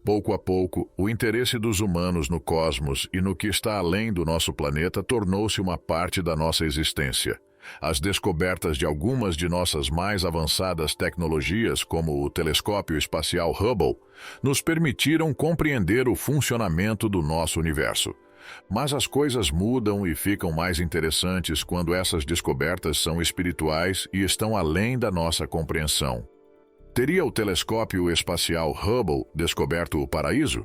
Pouco a pouco, o interesse dos humanos no cosmos e no que está além do nosso planeta tornou-se uma parte da nossa existência. As descobertas de algumas de nossas mais avançadas tecnologias, como o telescópio espacial Hubble, nos permitiram compreender o funcionamento do nosso universo. Mas as coisas mudam e ficam mais interessantes quando essas descobertas são espirituais e estão além da nossa compreensão. Teria o telescópio espacial Hubble descoberto o paraíso?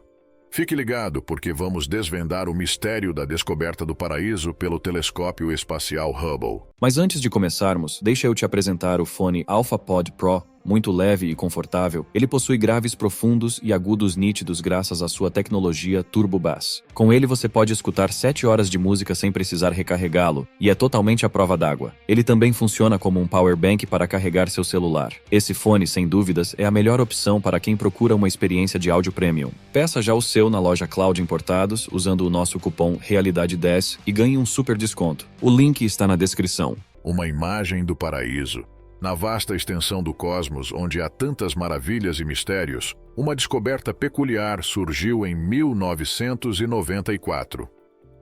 Fique ligado, porque vamos desvendar o mistério da descoberta do paraíso pelo telescópio espacial Hubble. Mas antes de começarmos, deixa eu te apresentar o fone AlphaPod Pro. Muito leve e confortável, ele possui graves profundos e agudos nítidos graças à sua tecnologia Turbo Bass. Com ele você pode escutar 7 horas de música sem precisar recarregá-lo, e é totalmente à prova d'água. Ele também funciona como um power bank para carregar seu celular. Esse fone, sem dúvidas, é a melhor opção para quem procura uma experiência de áudio premium. Peça já o seu na loja Cloud Importados, usando o nosso cupom Realidade10 e ganhe um super desconto. O link está na descrição. Uma imagem do paraíso. Na vasta extensão do cosmos, onde há tantas maravilhas e mistérios, uma descoberta peculiar surgiu em 1994.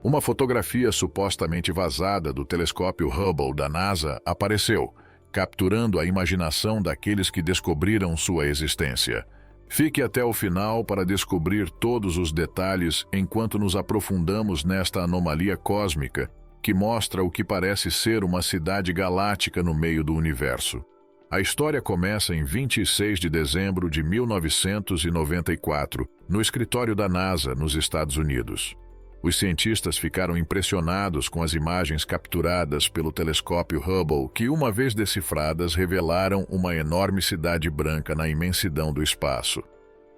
Uma fotografia supostamente vazada do telescópio Hubble da NASA apareceu, capturando a imaginação daqueles que descobriram sua existência. Fique até o final para descobrir todos os detalhes enquanto nos aprofundamos nesta anomalia cósmica que mostra o que parece ser uma cidade galáctica no meio do universo. A história começa em 26 de dezembro de 1994, no escritório da NASA, nos Estados Unidos. Os cientistas ficaram impressionados com as imagens capturadas pelo telescópio Hubble, que, uma vez decifradas, revelaram uma enorme cidade branca na imensidão do espaço.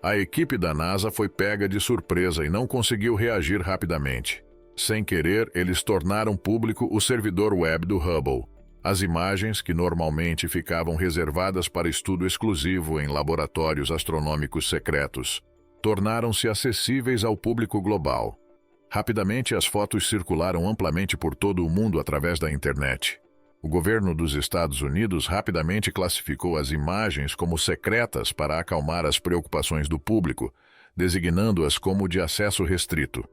A equipe da NASA foi pega de surpresa e não conseguiu reagir rapidamente. Sem querer, eles tornaram público o servidor web do Hubble. As imagens, que normalmente ficavam reservadas para estudo exclusivo em laboratórios astronômicos secretos, tornaram-se acessíveis ao público global. Rapidamente, as fotos circularam amplamente por todo o mundo através da internet. O governo dos Estados Unidos rapidamente classificou as imagens como secretas para acalmar as preocupações do público, designando-as como de acesso restrito.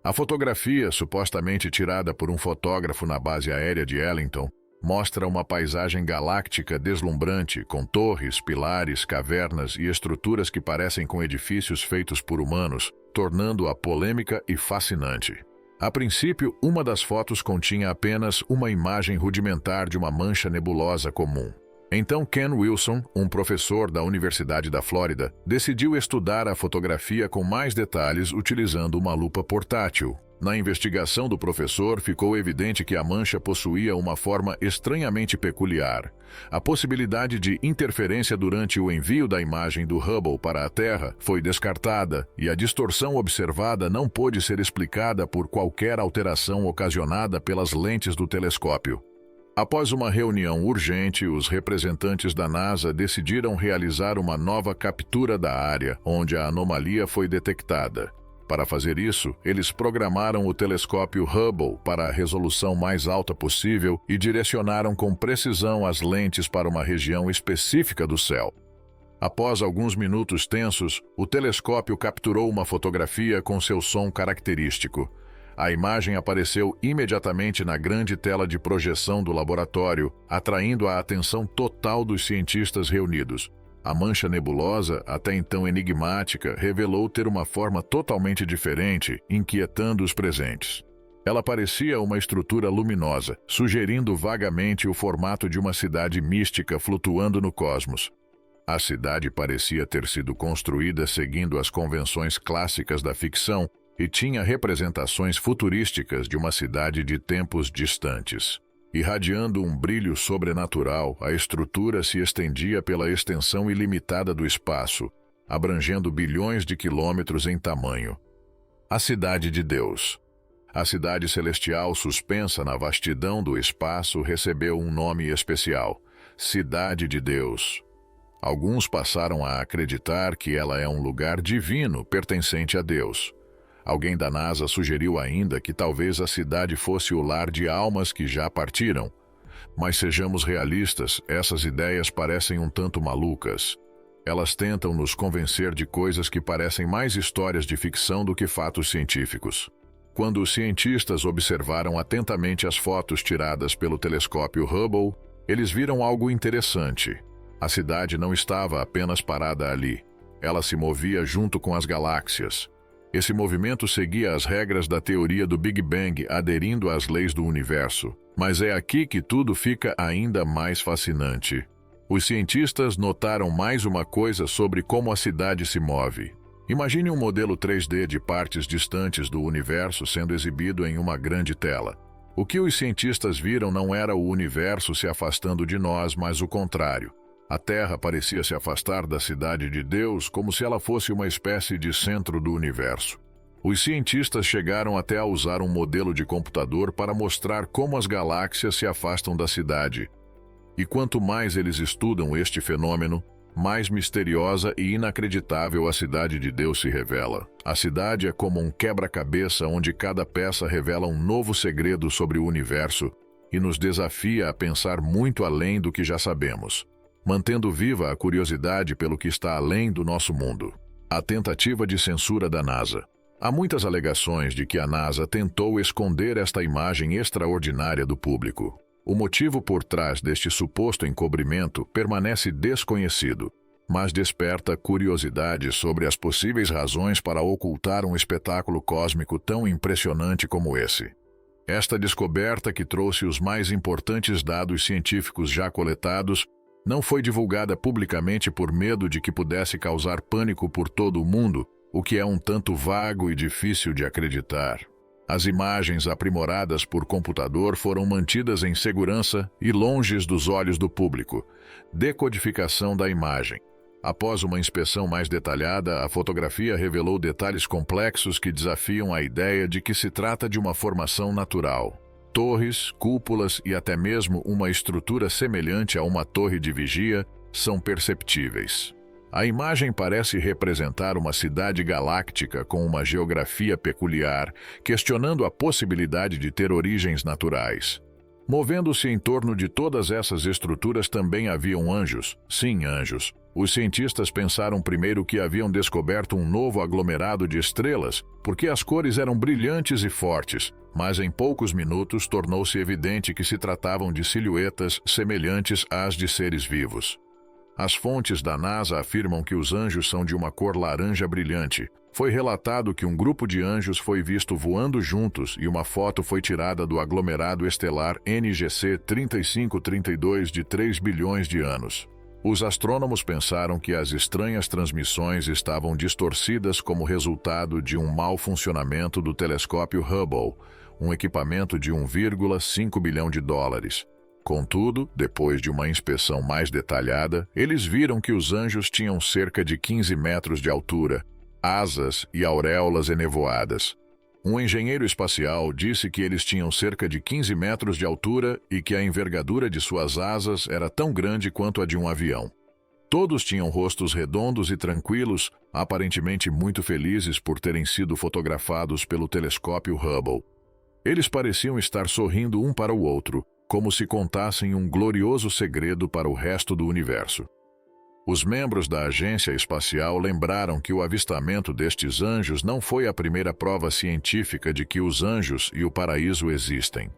A fotografia, supostamente tirada por um fotógrafo na base aérea de Ellington, mostra uma paisagem galáctica deslumbrante, com torres, pilares, cavernas e estruturas que parecem com edifícios feitos por humanos, tornando-a polêmica e fascinante. A princípio, uma das fotos continha apenas uma imagem rudimentar de uma mancha nebulosa comum. Então Ken Wilson, um professor da Universidade da Flórida, decidiu estudar a fotografia com mais detalhes utilizando uma lupa portátil. Na investigação do professor, ficou evidente que a mancha possuía uma forma estranhamente peculiar. A possibilidade de interferência durante o envio da imagem do Hubble para a Terra foi descartada, e a distorção observada não pôde ser explicada por qualquer alteração ocasionada pelas lentes do telescópio. Após uma reunião urgente, os representantes da NASA decidiram realizar uma nova captura da área onde a anomalia foi detectada. Para fazer isso, eles programaram o telescópio Hubble para a resolução mais alta possível e direcionaram com precisão as lentes para uma região específica do céu. Após alguns minutos tensos, o telescópio capturou uma fotografia com seu som característico. A imagem apareceu imediatamente na grande tela de projeção do laboratório, atraindo a atenção total dos cientistas reunidos. A mancha nebulosa, até então enigmática, revelou ter uma forma totalmente diferente, inquietando os presentes. Ela parecia uma estrutura luminosa, sugerindo vagamente o formato de uma cidade mística flutuando no cosmos. A cidade parecia ter sido construída seguindo as convenções clássicas da ficção, e tinha representações futurísticas de uma cidade de tempos distantes. Irradiando um brilho sobrenatural, a estrutura se estendia pela extensão ilimitada do espaço, abrangendo bilhões de quilômetros em tamanho. A Cidade de Deus. A cidade celestial suspensa na vastidão do espaço recebeu um nome especial: Cidade de Deus. Alguns passaram a acreditar que ela é um lugar divino pertencente a Deus. Alguém da NASA sugeriu ainda que talvez a cidade fosse o lar de almas que já partiram. Mas sejamos realistas, essas ideias parecem um tanto malucas. Elas tentam nos convencer de coisas que parecem mais histórias de ficção do que fatos científicos. Quando os cientistas observaram atentamente as fotos tiradas pelo telescópio Hubble, eles viram algo interessante. A cidade não estava apenas parada ali. Ela se movia junto com as galáxias. Esse movimento seguia as regras da teoria do Big Bang, aderindo às leis do universo. Mas é aqui que tudo fica ainda mais fascinante. Os cientistas notaram mais uma coisa sobre como a cidade se move. Imagine um modelo 3D de partes distantes do universo sendo exibido em uma grande tela. O que os cientistas viram não era o universo se afastando de nós, mas o contrário. A Terra parecia se afastar da cidade de Deus como se ela fosse uma espécie de centro do universo. Os cientistas chegaram até a usar um modelo de computador para mostrar como as galáxias se afastam da cidade. E quanto mais eles estudam este fenômeno, mais misteriosa e inacreditável a cidade de Deus se revela. A cidade é como um quebra-cabeça onde cada peça revela um novo segredo sobre o universo e nos desafia a pensar muito além do que já sabemos, mantendo viva a curiosidade pelo que está além do nosso mundo. A tentativa de censura da NASA. Há muitas alegações de que a NASA tentou esconder esta imagem extraordinária do público. O motivo por trás deste suposto encobrimento permanece desconhecido, mas desperta curiosidade sobre as possíveis razões para ocultar um espetáculo cósmico tão impressionante como esse. Esta descoberta, que trouxe os mais importantes dados científicos já coletados, não foi divulgada publicamente por medo de que pudesse causar pânico por todo o mundo, o que é um tanto vago e difícil de acreditar. As imagens aprimoradas por computador foram mantidas em segurança e longe dos olhos do público. Decodificação da imagem. Após uma inspeção mais detalhada, a fotografia revelou detalhes complexos que desafiam a ideia de que se trata de uma formação natural. Torres, cúpulas e até mesmo uma estrutura semelhante a uma torre de vigia são perceptíveis. A imagem parece representar uma cidade galáctica com uma geografia peculiar, questionando a possibilidade de ter origens naturais. Movendo-se em torno de todas essas estruturas também haviam anjos. Sim, anjos. Os cientistas pensaram primeiro que haviam descoberto um novo aglomerado de estrelas, porque as cores eram brilhantes e fortes, mas em poucos minutos tornou-se evidente que se tratavam de silhuetas semelhantes às de seres vivos. As fontes da NASA afirmam que os anjos são de uma cor laranja brilhante. Foi relatado que um grupo de anjos foi visto voando juntos e uma foto foi tirada do aglomerado estelar NGC 3532 de 3 bilhões de anos. Os astrônomos pensaram que as estranhas transmissões estavam distorcidas como resultado de um mau funcionamento do telescópio Hubble, um equipamento de 1,5 bilhão de dólares. Contudo, depois de uma inspeção mais detalhada, eles viram que os anjos tinham cerca de 15 metros de altura, asas e auréolas enevoadas. Um engenheiro espacial disse que eles tinham cerca de 15 metros de altura e que a envergadura de suas asas era tão grande quanto a de um avião. Todos tinham rostos redondos e tranquilos, aparentemente muito felizes por terem sido fotografados pelo telescópio Hubble. Eles pareciam estar sorrindo um para o outro, como se contassem um glorioso segredo para o resto do universo. Os membros da agência espacial lembraram que o avistamento destes anjos não foi a primeira prova científica de que os anjos e o paraíso existem.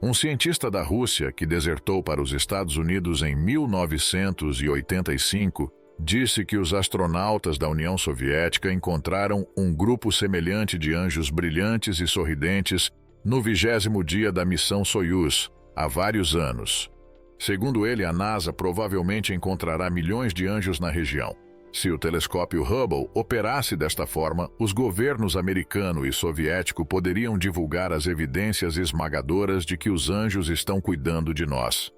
Um cientista da Rússia que desertou para os Estados Unidos em 1985 disse que os astronautas da União Soviética encontraram um grupo semelhante de anjos brilhantes e sorridentes no 20º dia da missão Soyuz, há vários anos. Segundo ele, a NASA provavelmente encontrará milhões de anjos na região. Se o telescópio Hubble operasse desta forma, os governos americano e soviético poderiam divulgar as evidências esmagadoras de que os anjos estão cuidando de nós.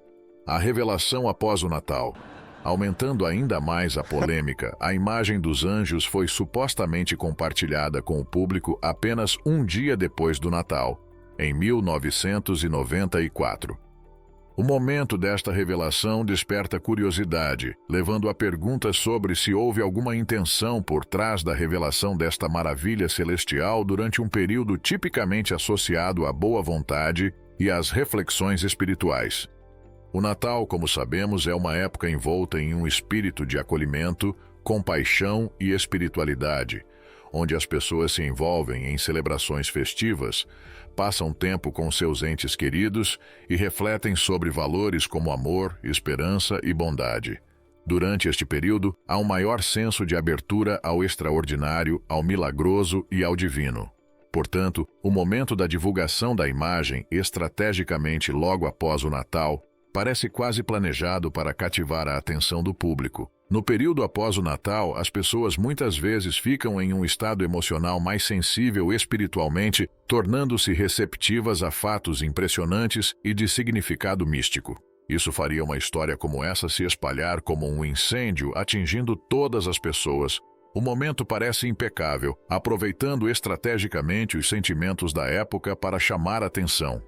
A revelação após o Natal. Aumentando ainda mais a polêmica, a imagem dos anjos foi supostamente compartilhada com o público apenas um dia depois do Natal, em 1994. O momento desta revelação desperta curiosidade, levando a perguntas sobre se houve alguma intenção por trás da revelação desta maravilha celestial durante um período tipicamente associado à boa vontade e às reflexões espirituais. O Natal, como sabemos, é uma época envolta em um espírito de acolhimento, compaixão e espiritualidade, onde as pessoas se envolvem em celebrações festivas, passam tempo com seus entes queridos e refletem sobre valores como amor, esperança e bondade. Durante este período, há um maior senso de abertura ao extraordinário, ao milagroso e ao divino. Portanto, o momento da divulgação da imagem, estrategicamente logo após o Natal, parece quase planejado para cativar a atenção do público. No período após o Natal, as pessoas muitas vezes ficam em um estado emocional mais sensível espiritualmente, tornando-se receptivas a fatos impressionantes e de significado místico. Isso faria uma história como essa se espalhar como um incêndio, atingindo todas as pessoas. O momento parece impecável, aproveitando estrategicamente os sentimentos da época para chamar atenção.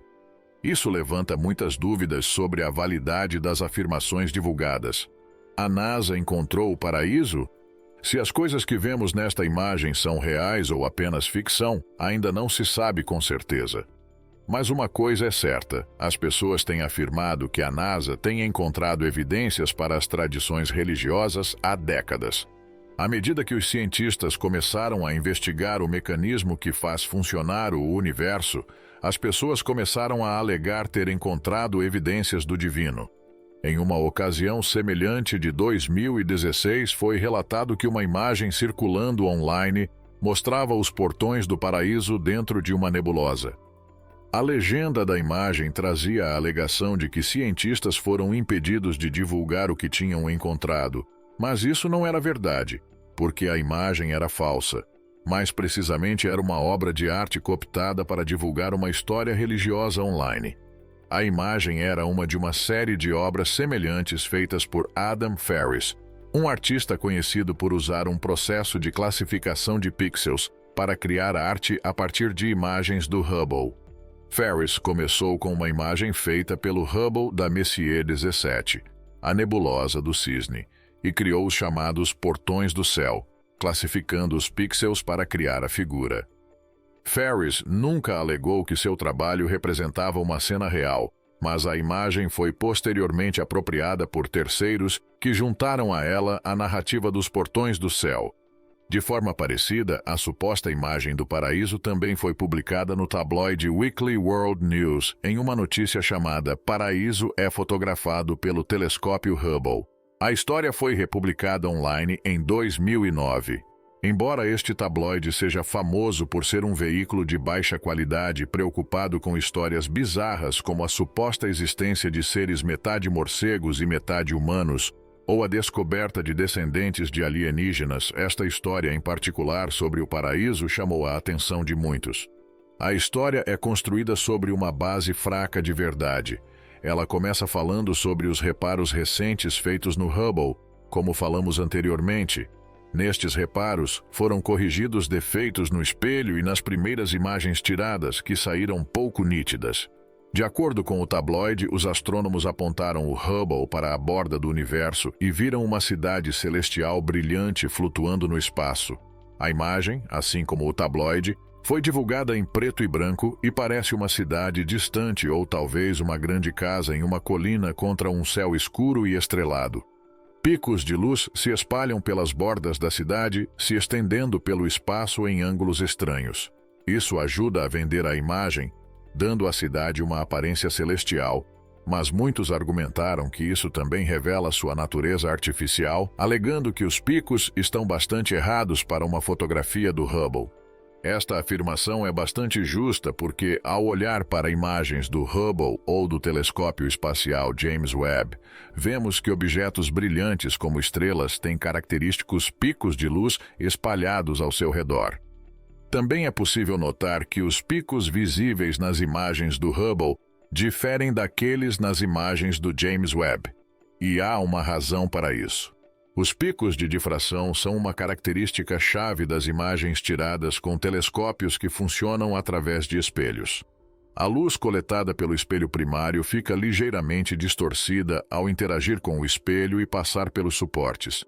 Isso levanta muitas dúvidas sobre a validade das afirmações divulgadas. A NASA encontrou o paraíso? Se as coisas que vemos nesta imagem são reais ou apenas ficção, ainda não se sabe com certeza. Mas uma coisa é certa, as pessoas têm afirmado que a NASA tem encontrado evidências para as tradições religiosas há décadas. À medida que os cientistas começaram a investigar o mecanismo que faz funcionar o universo, as pessoas começaram a alegar ter encontrado evidências do divino. Em uma ocasião semelhante de 2016, foi relatado que uma imagem circulando online mostrava os portões do paraíso dentro de uma nebulosa. A legenda da imagem trazia a alegação de que cientistas foram impedidos de divulgar o que tinham encontrado, mas isso não era verdade, porque a imagem era falsa. Mais precisamente, era uma obra de arte cooptada para divulgar uma história religiosa online. A imagem era uma de uma série de obras semelhantes feitas por Adam Ferris, um artista conhecido por usar um processo de classificação de pixels para criar arte a partir de imagens do Hubble. Ferris começou com uma imagem feita pelo Hubble da Messier 17, a nebulosa do Cisne, e criou os chamados portões do céu, classificando os pixels para criar a figura. Ferris nunca alegou que seu trabalho representava uma cena real, mas a imagem foi posteriormente apropriada por terceiros que juntaram a ela a narrativa dos portões do céu. De forma parecida, a suposta imagem do paraíso também foi publicada no tabloide Weekly World News em uma notícia chamada "Paraíso é fotografado pelo telescópio Hubble". A história foi republicada online em 2009. Embora este tabloide seja famoso por ser um veículo de baixa qualidade preocupado com histórias bizarras como a suposta existência de seres metade morcegos e metade humanos, ou a descoberta de descendentes de alienígenas, esta história em particular sobre o paraíso chamou a atenção de muitos. A história é construída sobre uma base fraca de verdade. Ela começa falando sobre os reparos recentes feitos no Hubble, como falamos anteriormente. Nestes reparos, foram corrigidos defeitos no espelho e nas primeiras imagens tiradas, que saíram pouco nítidas. De acordo com o tabloide, os astrônomos apontaram o Hubble para a borda do universo e viram uma cidade celestial brilhante flutuando no espaço. A imagem, assim como o tabloide, foi divulgada em preto e branco e parece uma cidade distante ou talvez uma grande casa em uma colina contra um céu escuro e estrelado. Picos de luz se espalham pelas bordas da cidade, se estendendo pelo espaço em ângulos estranhos. Isso ajuda a vender a imagem, dando à cidade uma aparência celestial, mas muitos argumentaram que isso também revela sua natureza artificial, alegando que os picos estão bastante errados para uma fotografia do Hubble. Esta afirmação é bastante justa porque, ao olhar para imagens do Hubble ou do telescópio espacial James Webb, vemos que objetos brilhantes como estrelas têm característicos picos de luz espalhados ao seu redor. Também é possível notar que os picos visíveis nas imagens do Hubble diferem daqueles nas imagens do James Webb, e há uma razão para isso. Os picos de difração são uma característica chave das imagens tiradas com telescópios que funcionam através de espelhos. A luz coletada pelo espelho primário fica ligeiramente distorcida ao interagir com o espelho e passar pelos suportes.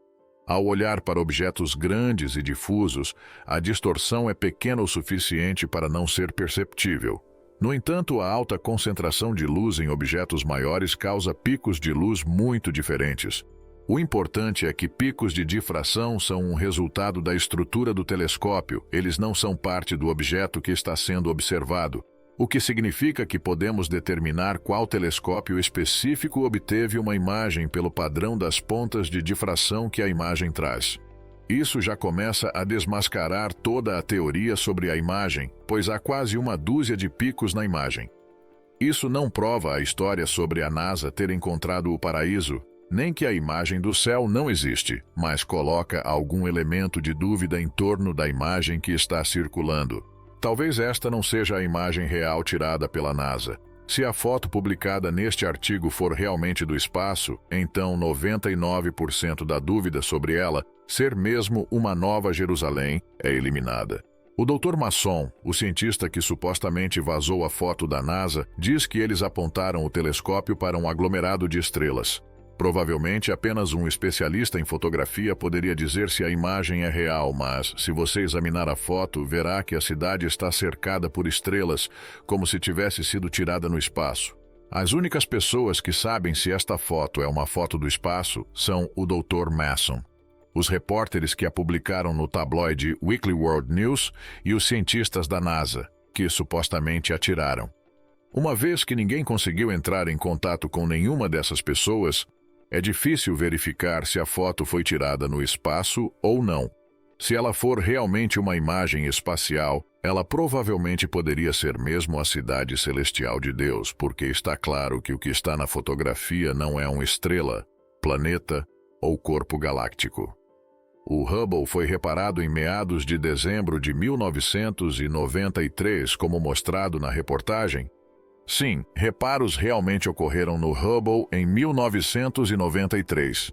Ao olhar para objetos grandes e difusos, a distorção é pequena o suficiente para não ser perceptível. No entanto, a alta concentração de luz em objetos maiores causa picos de luz muito diferentes. O importante é que picos de difração são um resultado da estrutura do telescópio, eles não são parte do objeto que está sendo observado, o que significa que podemos determinar qual telescópio específico obteve uma imagem pelo padrão das pontas de difração que a imagem traz. Isso já começa a desmascarar toda a teoria sobre a imagem, pois há quase uma dúzia de picos na imagem. Isso não prova a história sobre a NASA ter encontrado o paraíso, nem que a imagem do céu não existe, mas coloca algum elemento de dúvida em torno da imagem que está circulando. Talvez esta não seja a imagem real tirada pela NASA. Se a foto publicada neste artigo for realmente do espaço, então 99% da dúvida sobre ela ser mesmo uma Nova Jerusalém é eliminada. O Dr. Masson, o cientista que supostamente vazou a foto da NASA, diz que eles apontaram o telescópio para um aglomerado de estrelas. Provavelmente apenas um especialista em fotografia poderia dizer se a imagem é real, mas se você examinar a foto, verá que a cidade está cercada por estrelas, como se tivesse sido tirada no espaço. As únicas pessoas que sabem se esta foto é uma foto do espaço são o Dr. Masson, os repórteres que a publicaram no tabloide Weekly World News e os cientistas da NASA, que supostamente a tiraram. Uma vez que ninguém conseguiu entrar em contato com nenhuma dessas pessoas, é difícil verificar se a foto foi tirada no espaço ou não. Se ela for realmente uma imagem espacial, ela provavelmente poderia ser mesmo a cidade celestial de Deus, porque está claro que o que está na fotografia não é uma estrela, planeta ou corpo galáctico. O Hubble foi reparado em meados de dezembro de 1993, como mostrado na reportagem. Sim, reparos realmente ocorreram no Hubble em 1993.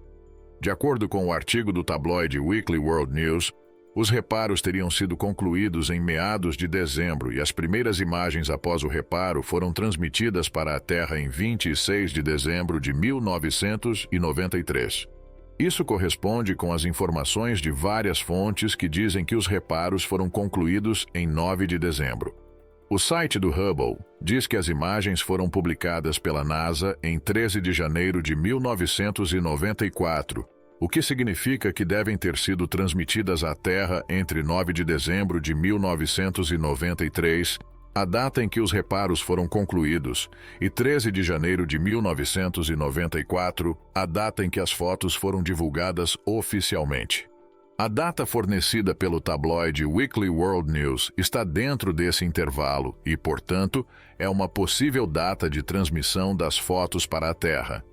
De acordo com o artigo do tabloide Weekly World News, os reparos teriam sido concluídos em meados de dezembro e as primeiras imagens após o reparo foram transmitidas para a Terra em 26 de dezembro de 1993. Isso corresponde com as informações de várias fontes que dizem que os reparos foram concluídos em 9 de dezembro. O site do Hubble diz que as imagens foram publicadas pela NASA em 13 de janeiro de 1994, o que significa que devem ter sido transmitidas à Terra entre 9 de dezembro de 1993, a data em que os reparos foram concluídos, e 13 de janeiro de 1994, a data em que as fotos foram divulgadas oficialmente. A data fornecida pelo tabloide Weekly World News está dentro desse intervalo e, portanto, é uma possível data de transmissão das fotos para a Terra.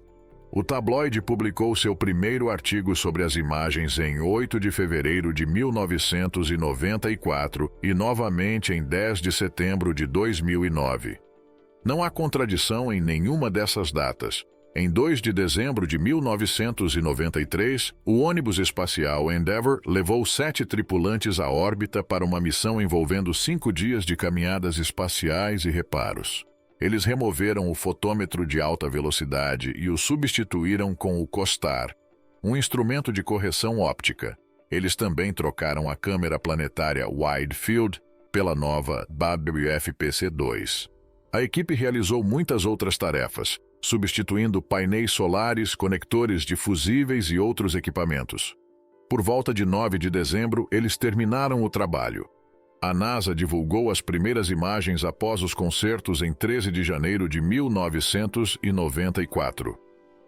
O tabloide publicou seu primeiro artigo sobre as imagens em 8 de fevereiro de 1994 e novamente em 10 de setembro de 2009. Não há contradição em nenhuma dessas datas. Em 2 de dezembro de 1993, o ônibus espacial Endeavour levou 7 tripulantes à órbita para uma missão envolvendo 5 dias de caminhadas espaciais e reparos. Eles removeram o fotômetro de alta velocidade e o substituíram com o COSTAR, um instrumento de correção óptica. Eles também trocaram a câmera planetária Wide Field pela nova WFPC-2. A equipe realizou muitas outras tarefas, substituindo painéis solares, conectores de fusíveis e outros equipamentos. Por volta de 9 de dezembro, eles terminaram o trabalho. A NASA divulgou as primeiras imagens após os concertos em 13 de janeiro de 1994.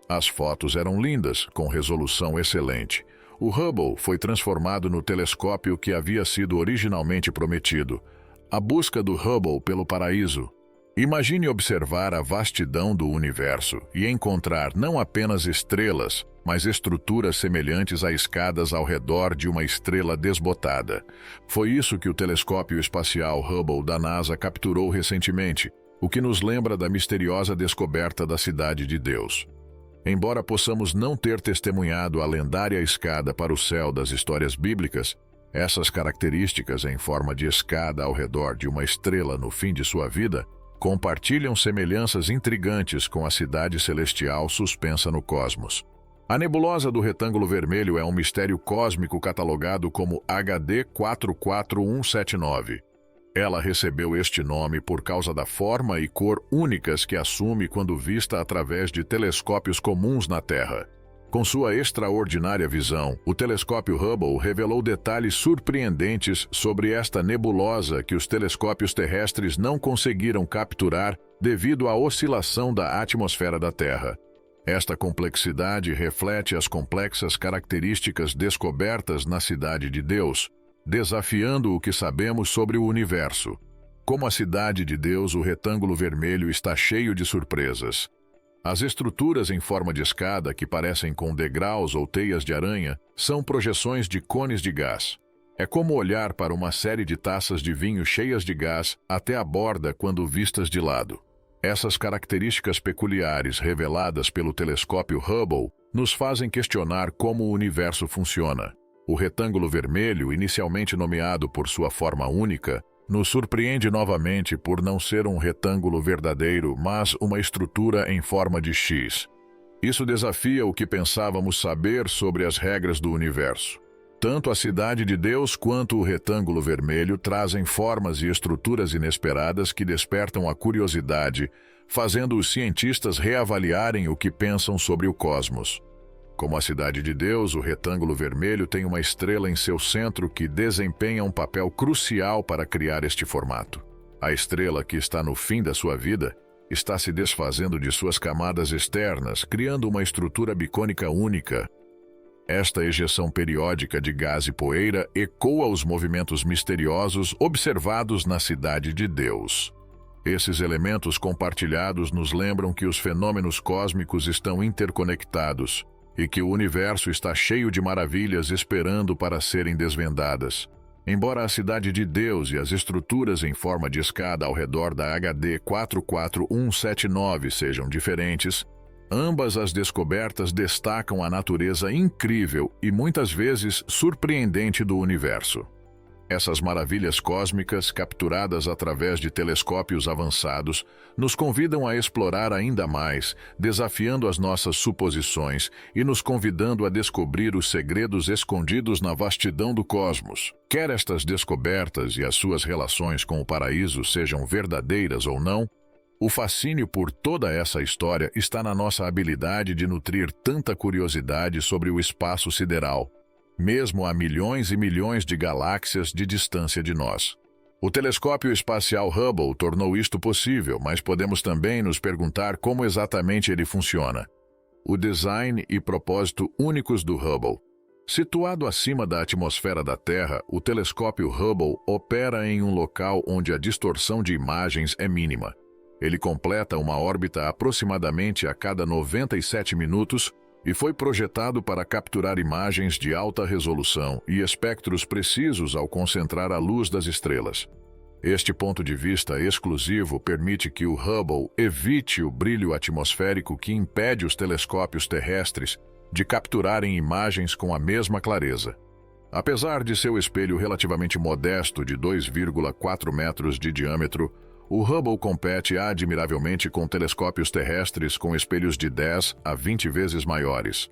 As fotos eram lindas, com resolução excelente. O Hubble foi transformado no telescópio que havia sido originalmente prometido. A busca do Hubble pelo paraíso. Imagine observar a vastidão do universo e encontrar não apenas estrelas, mas estruturas semelhantes a escadas ao redor de uma estrela desbotada. Foi isso que o telescópio espacial Hubble da NASA capturou recentemente, o que nos lembra da misteriosa descoberta da Cidade de Deus. Embora possamos não ter testemunhado a lendária escada para o céu das histórias bíblicas, essas características em forma de escada ao redor de uma estrela no fim de sua vida compartilham semelhanças intrigantes com a cidade celestial suspensa no cosmos. A nebulosa do retângulo vermelho é um mistério cósmico catalogado como HD 44179. Ela recebeu este nome por causa da forma e cor únicas que assume quando vista através de telescópios comuns na Terra. Com sua extraordinária visão, o telescópio Hubble revelou detalhes surpreendentes sobre esta nebulosa que os telescópios terrestres não conseguiram capturar devido à oscilação da atmosfera da Terra. Esta complexidade reflete as complexas características descobertas na Cidade de Deus, desafiando o que sabemos sobre o universo. Como a Cidade de Deus, o retângulo vermelho está cheio de surpresas. As estruturas em forma de escada, que parecem com degraus ou teias de aranha, são projeções de cones de gás. É como olhar para uma série de taças de vinho cheias de gás até a borda quando vistas de lado. Essas características peculiares reveladas pelo telescópio Hubble nos fazem questionar como o universo funciona. O retângulo vermelho, inicialmente nomeado por sua forma única, nos surpreende novamente por não ser um retângulo verdadeiro, mas uma estrutura em forma de X. Isso desafia o que pensávamos saber sobre as regras do universo. Tanto a Cidade de Deus quanto o retângulo vermelho trazem formas e estruturas inesperadas que despertam a curiosidade, fazendo os cientistas reavaliarem o que pensam sobre o cosmos. Como a Cidade de Deus, o retângulo vermelho tem uma estrela em seu centro que desempenha um papel crucial para criar este formato. A estrela, que está no fim da sua vida, está se desfazendo de suas camadas externas, criando uma estrutura bicônica única. Esta ejeção periódica de gás e poeira ecoa os movimentos misteriosos observados na Cidade de Deus. Esses elementos compartilhados nos lembram que os fenômenos cósmicos estão interconectados e que o universo está cheio de maravilhas esperando para serem desvendadas. Embora a Cidade de Deus e as estruturas em forma de escada ao redor da HD 44179 sejam diferentes, ambas as descobertas destacam a natureza incrível e muitas vezes surpreendente do universo. Essas maravilhas cósmicas, capturadas através de telescópios avançados, nos convidam a explorar ainda mais, desafiando as nossas suposições e nos convidando a descobrir os segredos escondidos na vastidão do cosmos. Quer estas descobertas e as suas relações com o paraíso sejam verdadeiras ou não, o fascínio por toda essa história está na nossa habilidade de nutrir tanta curiosidade sobre o espaço sideral, mesmo a milhões e milhões de galáxias de distância de nós. O telescópio espacial Hubble tornou isto possível, mas podemos também nos perguntar como exatamente ele funciona. O design e propósito únicos do Hubble. Situado acima da atmosfera da Terra, o telescópio Hubble opera em um local onde a distorção de imagens é mínima. Ele completa uma órbita aproximadamente a cada 97 minutos e foi projetado para capturar imagens de alta resolução e espectros precisos ao concentrar a luz das estrelas. Este ponto de vista exclusivo permite que o Hubble evite o brilho atmosférico que impede os telescópios terrestres de capturarem imagens com a mesma clareza. Apesar de seu espelho relativamente modesto de 2,4 metros de diâmetro, o Hubble compete admiravelmente com telescópios terrestres com espelhos de 10 a 20 vezes maiores.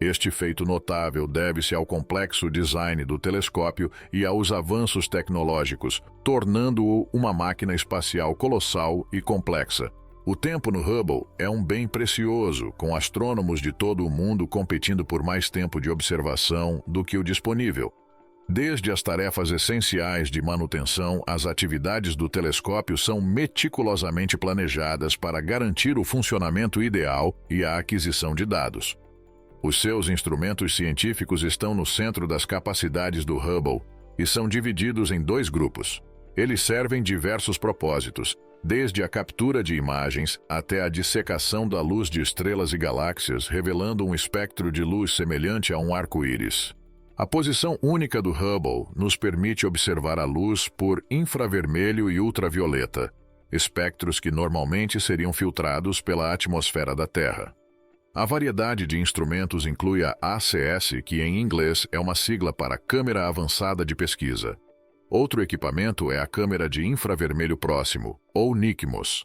Este feito notável deve-se ao complexo design do telescópio e aos avanços tecnológicos, tornando-o uma máquina espacial colossal e complexa. O tempo no Hubble é um bem precioso, com astrônomos de todo o mundo competindo por mais tempo de observação do que o disponível. Desde as tarefas essenciais de manutenção, as atividades do telescópio são meticulosamente planejadas para garantir o funcionamento ideal e a aquisição de dados. Os seus instrumentos científicos estão no centro das capacidades do Hubble e são divididos em dois grupos. Eles servem diversos propósitos, desde a captura de imagens até a dissecação da luz de estrelas e galáxias, revelando um espectro de luz semelhante a um arco-íris. A posição única do Hubble nos permite observar a luz por infravermelho e ultravioleta, espectros que normalmente seriam filtrados pela atmosfera da Terra. A variedade de instrumentos inclui a ACS, que em inglês é uma sigla para Câmera Avançada de Pesquisa. Outro equipamento é a Câmera de Infravermelho Próximo, ou NICMOS.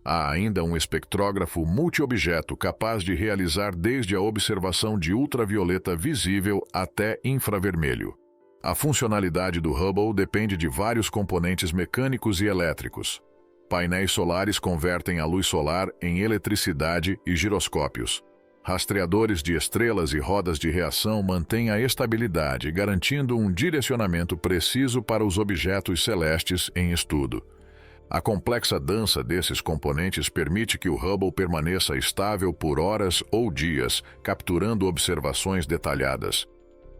Há ainda um espectrógrafo multiobjeto capaz de realizar desde a observação de ultravioleta visível até infravermelho. A funcionalidade do Hubble depende de vários componentes mecânicos e elétricos. Painéis solares convertem a luz solar em eletricidade e giroscópios. rastreadores de estrelas e rodas de reação mantêm a estabilidade, garantindo um direcionamento preciso para os objetos celestes em estudo. A complexa dança desses componentes permite que o Hubble permaneça estável por horas ou dias, capturando observações detalhadas.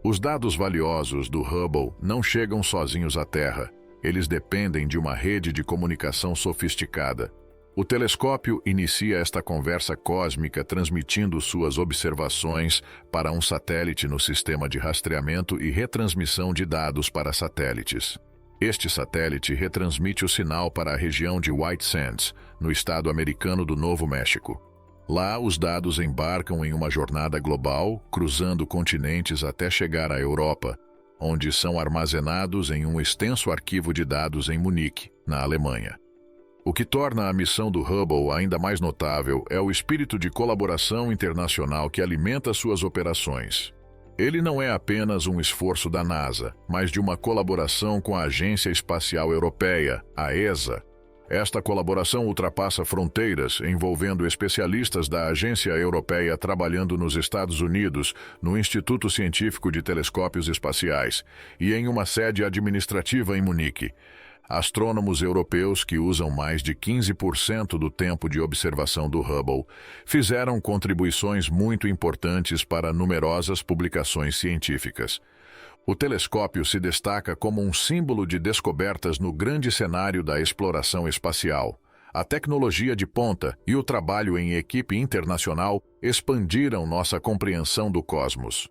Os dados valiosos do Hubble não chegam sozinhos à Terra. Eles dependem de uma rede de comunicação sofisticada. O telescópio inicia esta conversa cósmica transmitindo suas observações para um satélite no sistema de rastreamento e retransmissão de dados para satélites. Este satélite retransmite o sinal para a região de White Sands, no estado americano do Novo México. Lá, os dados embarcam em uma jornada global, cruzando continentes até chegar à Europa, onde são armazenados em um extenso arquivo de dados em Munique, na Alemanha. O que torna a missão do Hubble ainda mais notável é o espírito de colaboração internacional que alimenta suas operações. Ele não é apenas um esforço da NASA, mas de uma colaboração com a Agência Espacial Europeia, a ESA. Esta colaboração ultrapassa fronteiras, envolvendo especialistas da Agência Europeia trabalhando nos Estados Unidos, no Instituto Científico de Telescópios Espaciais, e em uma sede administrativa em Munique. Astrônomos europeus que usam mais de 15% do tempo de observação do Hubble fizeram contribuições muito importantes para numerosas publicações científicas. O telescópio se destaca como um símbolo de descobertas no grande cenário da exploração espacial. A tecnologia de ponta e o trabalho em equipe internacional expandiram nossa compreensão do cosmos.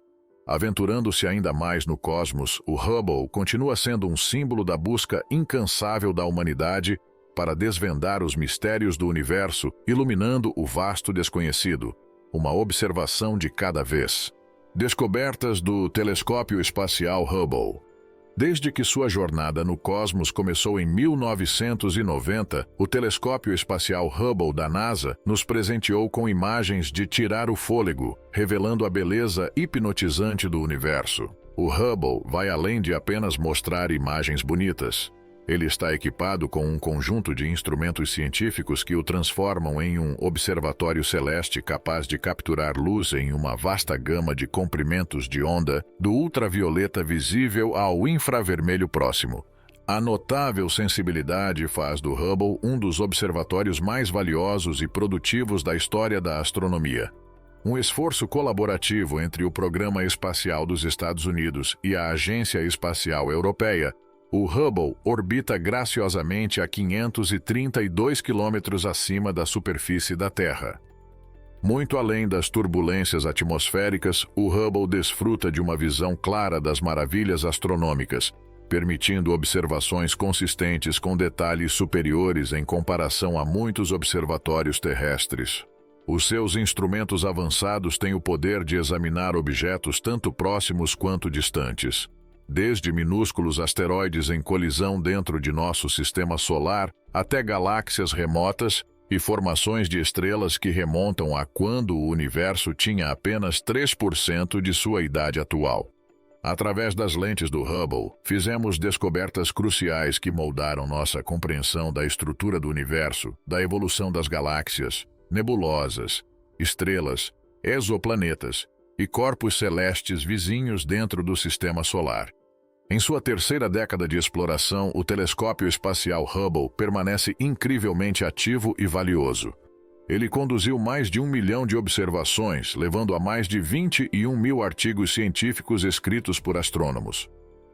Aventurando-se ainda mais no cosmos, o Hubble continua sendo um símbolo da busca incansável da humanidade para desvendar os mistérios do universo, iluminando o vasto desconhecido, uma observação de cada vez. Descobertas do telescópio espacial Hubble. Desde que sua jornada no cosmos começou em 1990, o telescópio espacial Hubble da NASA nos presenteou com imagens de tirar o fôlego, revelando a beleza hipnotizante do universo. O Hubble vai além de apenas mostrar imagens bonitas. Ele está equipado com um conjunto de instrumentos científicos que o transformam em um observatório celeste capaz de capturar luz em uma vasta gama de comprimentos de onda, do ultravioleta visível ao infravermelho próximo. A notável sensibilidade faz do Hubble um dos observatórios mais valiosos e produtivos da história da astronomia. Um esforço colaborativo entre o Programa Espacial dos Estados Unidos e a Agência Espacial Europeia, o Hubble orbita graciosamente a 532 quilômetros acima da superfície da Terra. Muito além das turbulências atmosféricas, o Hubble desfruta de uma visão clara das maravilhas astronômicas, permitindo observações consistentes com detalhes superiores em comparação a muitos observatórios terrestres. Os seus instrumentos avançados têm o poder de examinar objetos tanto próximos quanto distantes. Desde minúsculos asteroides em colisão dentro de nosso sistema solar até galáxias remotas e formações de estrelas que remontam a quando o universo tinha apenas 3% de sua idade atual. Através das lentes do Hubble, fizemos descobertas cruciais que moldaram nossa compreensão da estrutura do universo, da evolução das galáxias, nebulosas, estrelas, exoplanetas e corpos celestes vizinhos dentro do sistema solar. Em sua terceira década de exploração, o telescópio espacial Hubble permanece incrivelmente ativo e valioso. Ele conduziu mais de 1 milhão de observações, levando a mais de 21 mil artigos científicos escritos por astrônomos.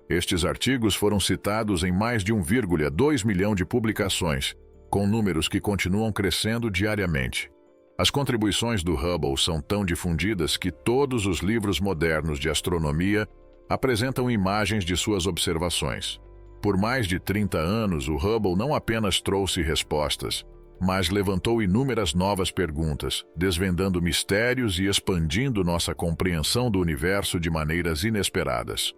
Estes artigos foram citados em mais de 1,2 milhão de publicações, com números que continuam crescendo diariamente. As contribuições do Hubble são tão difundidas que todos os livros modernos de astronomia apresentam imagens de suas observações. Por mais de 30 anos, o Hubble não apenas trouxe respostas, mas levantou inúmeras novas perguntas, desvendando mistérios e expandindo nossa compreensão do universo de maneiras inesperadas.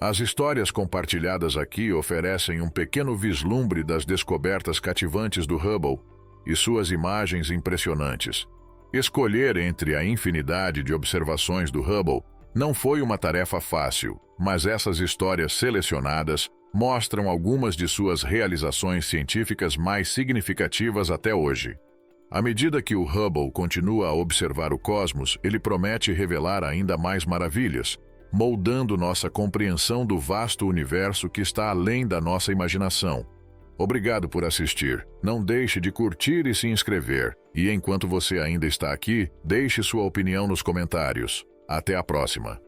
As histórias compartilhadas aqui oferecem um pequeno vislumbre das descobertas cativantes do Hubble e suas imagens impressionantes. Escolher entre a infinidade de observações do Hubble não foi uma tarefa fácil, mas essas histórias selecionadas mostram algumas de suas realizações científicas mais significativas até hoje. À medida que o Hubble continua a observar o cosmos, ele promete revelar ainda mais maravilhas, moldando nossa compreensão do vasto universo que está além da nossa imaginação. Obrigado por assistir. Não deixe de curtir e se inscrever. E enquanto você ainda está aqui, deixe sua opinião nos comentários. Até a próxima.